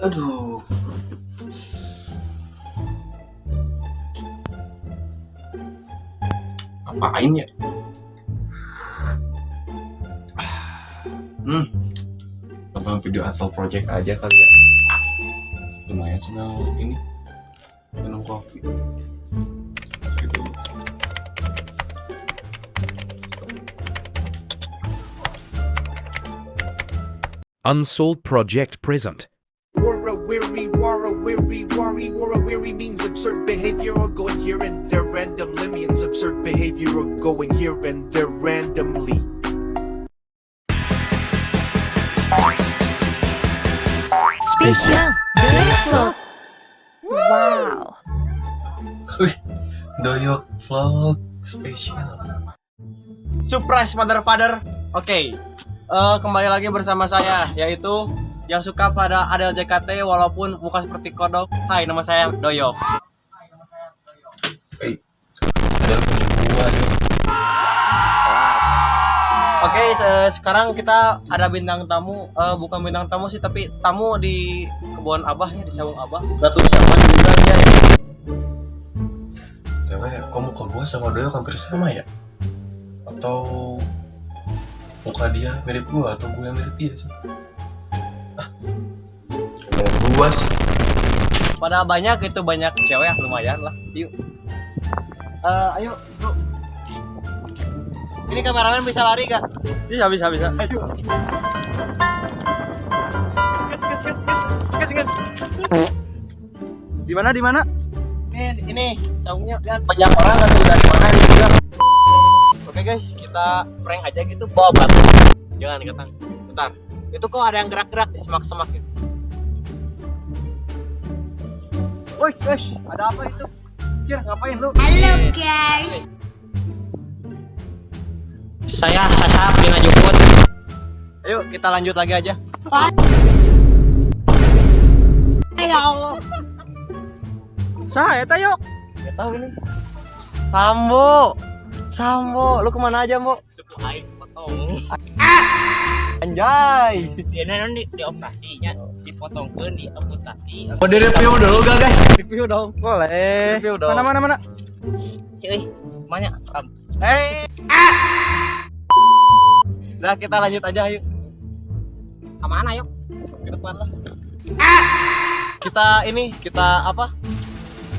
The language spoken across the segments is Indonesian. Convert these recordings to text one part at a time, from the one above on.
Aduh. Apain ya? Nonton video asal project aja kali ya. Lumayan senang ini. Minum kopi. Gitu. Unsold Project present. War a weary means absurd behavior or going here and there randomly means absurd behavior or going here and there randomly. Spesial Doyok Vlog. Wow. Doyok vlog spesial. Surprise mother. Oke. Kembali lagi bersama saya, yaitu yang suka pada Adel JKT walaupun muka seperti kodok. Hai, nama saya Doyok. Ada punya gua deh. Kelas. Oke, sekarang kita ada bintang tamu, bukan bintang tamu sih, tapi tamu di kebun Abah ya, di sawung Abah. Gak tahu siapa juga dia. Cewek, kok muka gua sama Doyok hampir sama ya? Atau muka dia mirip gua atau gua yang mirip dia sih? Kayak gua sih. Pada banyak itu banyak cewek lumayan lah. Yuk. Ayo, bro. Ini kameramen bisa lari gak? Bisa. Ayo. Gas. Di mana? Ini saungnya lihat banyak orang nggak tahu dari mana ini juga. Oke guys, kita prank aja gitu bawa batu. Jangan ikatan. Bentar. Itu kok ada yang gerak-gerak di semak-semak gitu. Woi, ada apa itu? Cir, ngapain lu? Halo guys. Saya Sasap dengan Jukut. Ayo kita lanjut lagi aja. Ya Allah. Saya tayo. Gak tahu ini. Sambo, lu kemana aja, Mbok? Suku aing potong. Anjay. Dia non di operasinya dipotongkeun di amputasi. Mau di review dulu gak guys? Review dong. Boleh. Review dong. Mana? Cuy, mana? Udah kita lanjut aja yuk. Kemana yuk? Ke depan lah. Kita apa?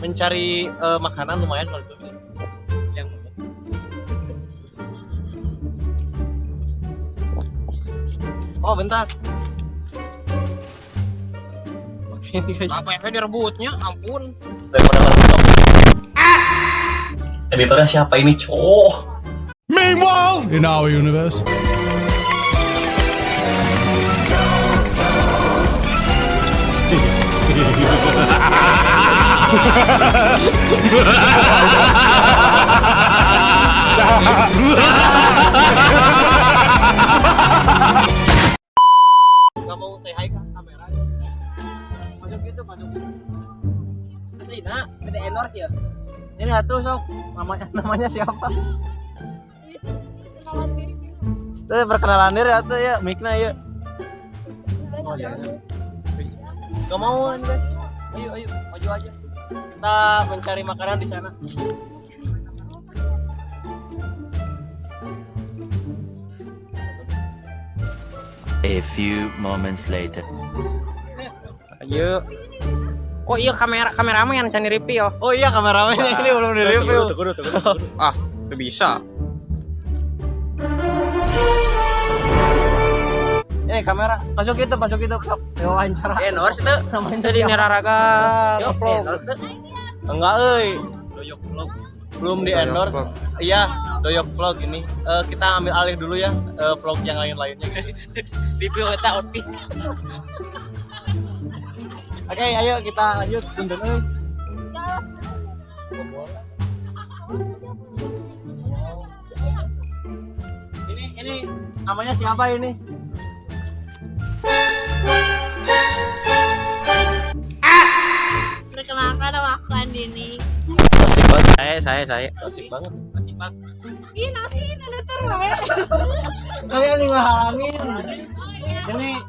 Mencari makanan lumayan kalau itu. Yang Oh, bentar. Ini guys. Apa yang direbutnya? Ampun. Daripada nonton. Editornya siapa ini, cowok? Meanwhile, in our universe. Gak mau say hi ke kamera. Masuk gitu. Asli nak, ada endorse ya. Ini atuh sok. Namanya siapa? Perkenalan diri atuh ya, mic-na ya. Gak mau guys. Ayo, maju aja. Kita mencari makanan di sana. A few moments later. Ayo. Oh iya kameramen yang cari reveal. Oh iya kameramen ini belum di-review. Ah, itu bisa. Ini kamera, masuk gitu. Wawancara. Endorse tuh. Namanya Tadi siapa? Neraraga. Yo, Endorse tuh. Enggak, Doyok vlog. Belum di endorse. Iya, Doyok vlog ini. Kita ambil alih dulu ya vlog yang lain-lainnya. Review eta outfit. Oke, ayo kita lanjut. Punten euy. Ini namanya siapa ini? Perkenalkan nama aku Andini. Asik banget. Saya. Asik banget. Masih Pak. Ih, nasi ini udah terwae. Kalian nih ngehalangin.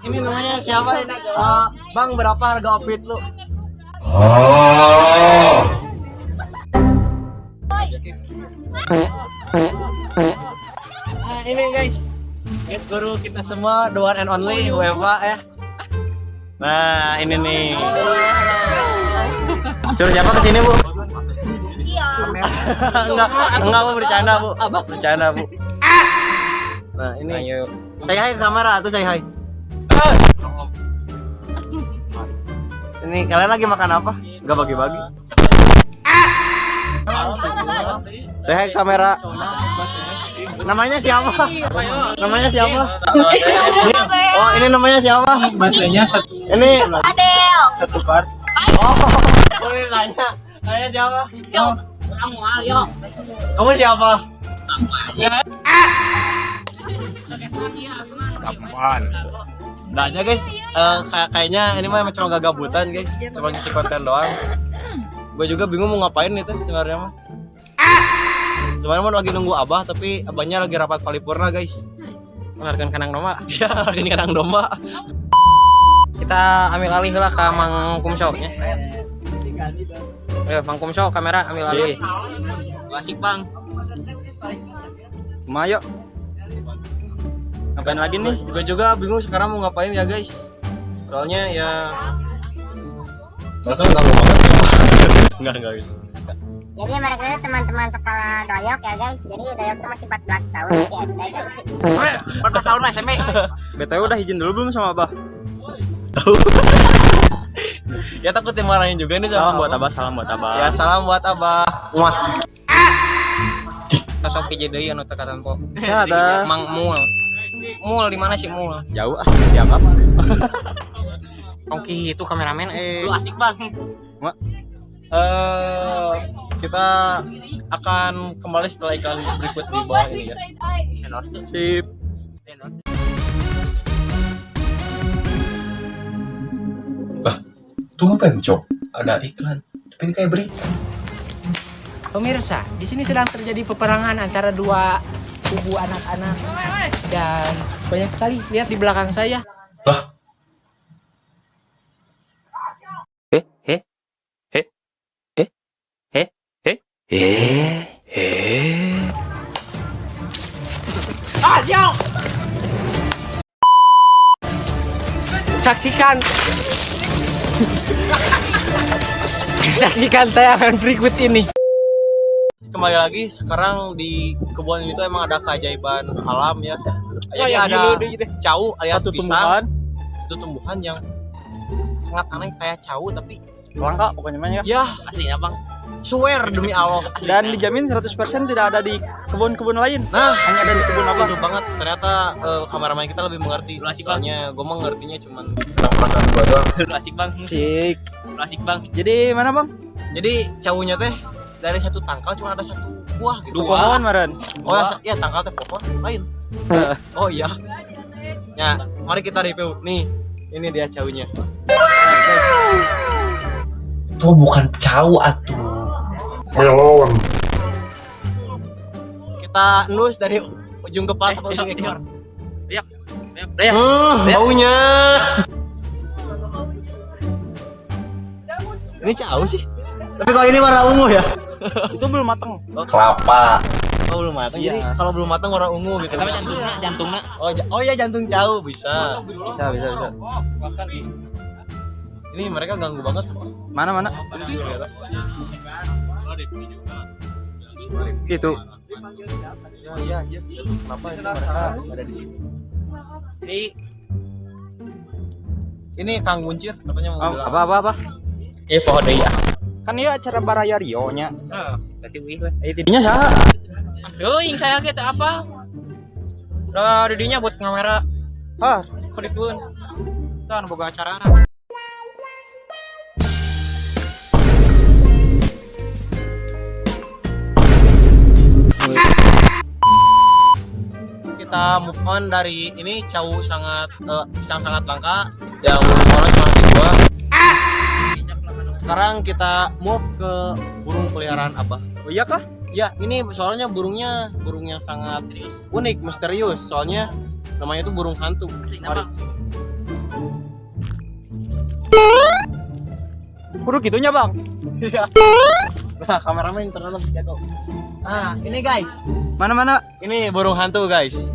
Ini namanya siapa ini? Bang, berapa harga outfit lu? Ini guys, guide guru kita semua, the one and only UEFA ya. Nah, ini nih. Suruh siapa kesini Bu? enggak Bu, bercanda Bu. Bercanda Bu. Nah, ini. Ayo. Saya hai ke kamera tuh, saya hai. Ini kalian lagi makan apa? Enggak bagi-bagi. Saya hai ke kamera. Namanya siapa? Namanya siapa? Oh, ini namanya siapa? Baterainya satu. Ini Adel. Satu part. Oh, ini nanya. Nanya siapa? Yuk. Kamu siapa? Apaan? Nah aja guys, kayaknya ini mah cuma gagabutan guys, cuma ngisi konten doang. Gue juga bingung mau ngapain itu sebenarnya mah. Cuman mau lagi nunggu abah, tapi abahnya lagi rapat paripurna guys. Mengarahkan kandang domba. Iya, lagi di kandang domba. Kita ambil alih lah ke Mang Kumso nya. Ayo Mang Kumso, kamera ambil alih. Asik Bang. Mayo. Ngapain lagi nih? Gue juga bingung sekarang mau ngapain ya guys. Soalnya ya Mereka nggak mau banget sih. enggak guys. Jadi mereka itu teman-teman sekolah Doyok ya guys. Jadi Doyok tuh masih 14 tahun, masih SD guys. 14 tahun SMP. BTW udah izin dulu belum sama abah? Tahu. Ya takut dimarahin juga nih sama abah. Salam buat abah. Ya salam buat abah. Wah. Kasok ke jadi anu tekatan po. Ya ada. Mang Mul. Mul di mana sih Mul? Jauh dianggap. Ongki itu kameramen lu asik Bang. Kita akan kembali setelah iklan berikut di bawah ini ya. Sip. Bah, tuh ngapain Cok? Ada iklan. Tapi ini kayak berita. Pemirsa, di sini sedang terjadi peperangan antara dua kubu anak-anak dan banyak sekali. Lihat di belakang saya. Lah, Saksikan. Saksikan tayangan berikut ini. Kembali lagi, sekarang di kebun ini tuh emang ada keajaiban alam ya. Jadi yang ada gila deh. cau alias Satu pisang. Satu tumbuhan yang sangat aneh kayak cau tapi Langka pokoknya mah ya. ya Aslinya Bang. swear demi Allah. Dan dijamin 100% tidak ada di kebun-kebun lain. Nah, Hanya ada di kebun abah. itu banget. Ternyata kameramen kita lebih mengerti. Lu asik, Bang. Soalnya gue mah ngertinya cuman perasaan gua doang. Lu asik Bang. sik. Lu asik Bang. Jadi mana bang? Jadi caunya teh dari satu tangkal cuma ada satu buah gitu. Dua pohon maren. Oh ya tangkal teh pohon lain. Oh iya. Ya, mari kita review nih. Ini dia caunya. Itu bukan cau atuh. Kita endus dari ujung kepala sampai ujung ekor. Lihat. Baunya. Ini cau sih. Tapi kalau ini warna ungu ya? Itu belum matang. Kelapa. Oh belum matang. Jadi kalau belum matang warna ungu gitu. Tapi jantungnya. Oh ya jantung cau bisa. Bisa. Ini mereka ganggu banget. Mana? Itu. Ya. Kenapa ini mereka ada di sini? Jadi Ini Kang Buncir katanya mau bilang. Apa? Pohon deui ah. Kan ya acara baraya Rio nya. Berarti wih. Tidinya saha? Yang saya kita apa? Udah didinya buat kamera. Hah, Kedipun. Kita boga acara. Kita move on dari ini cau sangat pisang sangat langka yang orang cuma di gua. Sekarang kita move ke burung peliharaan abah. oh iya kah? Ya ini soalnya burungnya burung yang sangat unik misterius. Soalnya namanya itu burung hantu. Mari. Kudu gitunya bang. Iya. Nah kameramen terlalu jago. Nah ini guys. Mana? Ini burung hantu guys.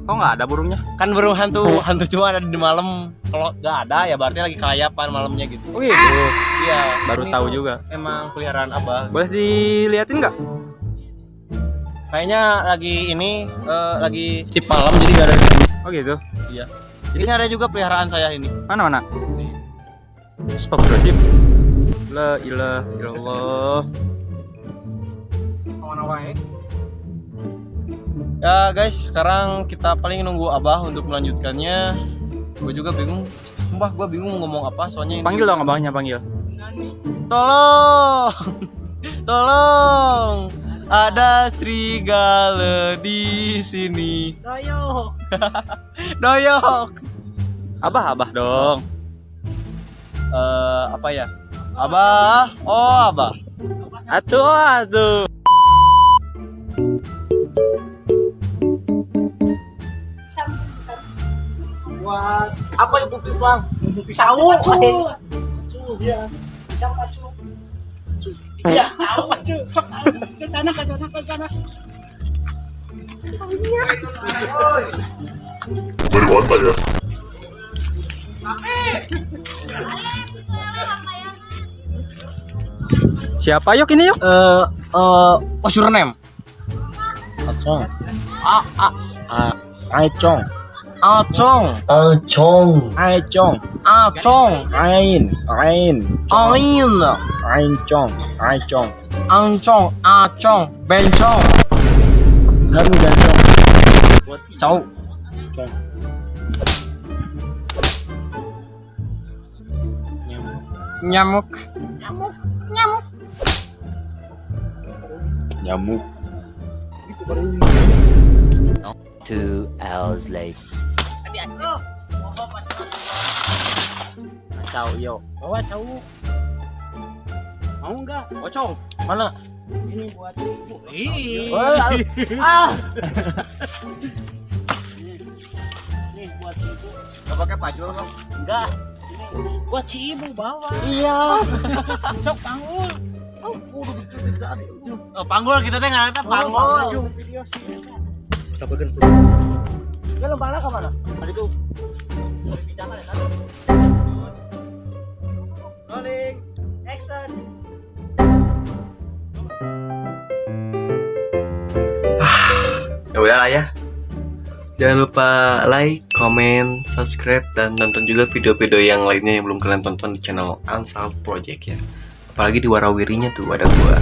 Kok nggak ada burungnya? Kan burung hantu cuma ada di malam. Kalau nggak ada ya berarti lagi kelayapan malamnya gitu. Oh gitu. Iya. Baru tahu juga. Emang peliharaan abah. Boleh diliatin nggak? Kayaknya lagi tip malam jadi nggak ada. Oh gitu. Iya. Ini ada juga peliharaan saya ini. Mana? Astagfirullahaladzim. La ilaha illallah. Ya guys, sekarang kita paling nunggu abah untuk melanjutkannya. Gue juga bingung. Sumpah gue bingung mau ngomong apa soalnya ini. Panggil dong abahnya, panggil. Tolong. Tolong. Ada serigala di sini. Doyok. Doyok. Abah dong. Apa ya? Abah. Oh, abah. Atuh. Wah, apa ibu pisang? Pisau. Iya. Iya, tahu aja. Sok ke sana. Siapa yuk ini yuk? What's your name? Acong. Acong. Ain. Acong. Bencong. Cau. Nyamuk. 2 hours later. Cau yo. Bawa tahu. Mau enggak? Pocong. Mana? Ini buat ibu. Ih. Nih buat si ibu. Gak pakai pacul kan? Enggak. Ini buat si ibu bawa. Iya. Sok panggul. Panggul kita teh ngarana panggul. Video sih. Sabarkeun. Dia lembana ke mana? Tadi tuh. Bicara ya kan. Rolling. Action. Ya udahlah ya. Jangan lupa like, comment, subscribe, dan tonton juga video-video yang lainnya yang belum kalian tonton di channel Unsolved Project ya. Apalagi di warawirinya tuh ada gua.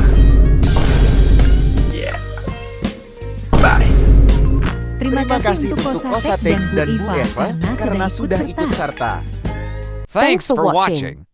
Yeah. Bye. Terima kasih untuk Kosatek dan Bu Eva karena sudah ikut serta. Thanks for watching.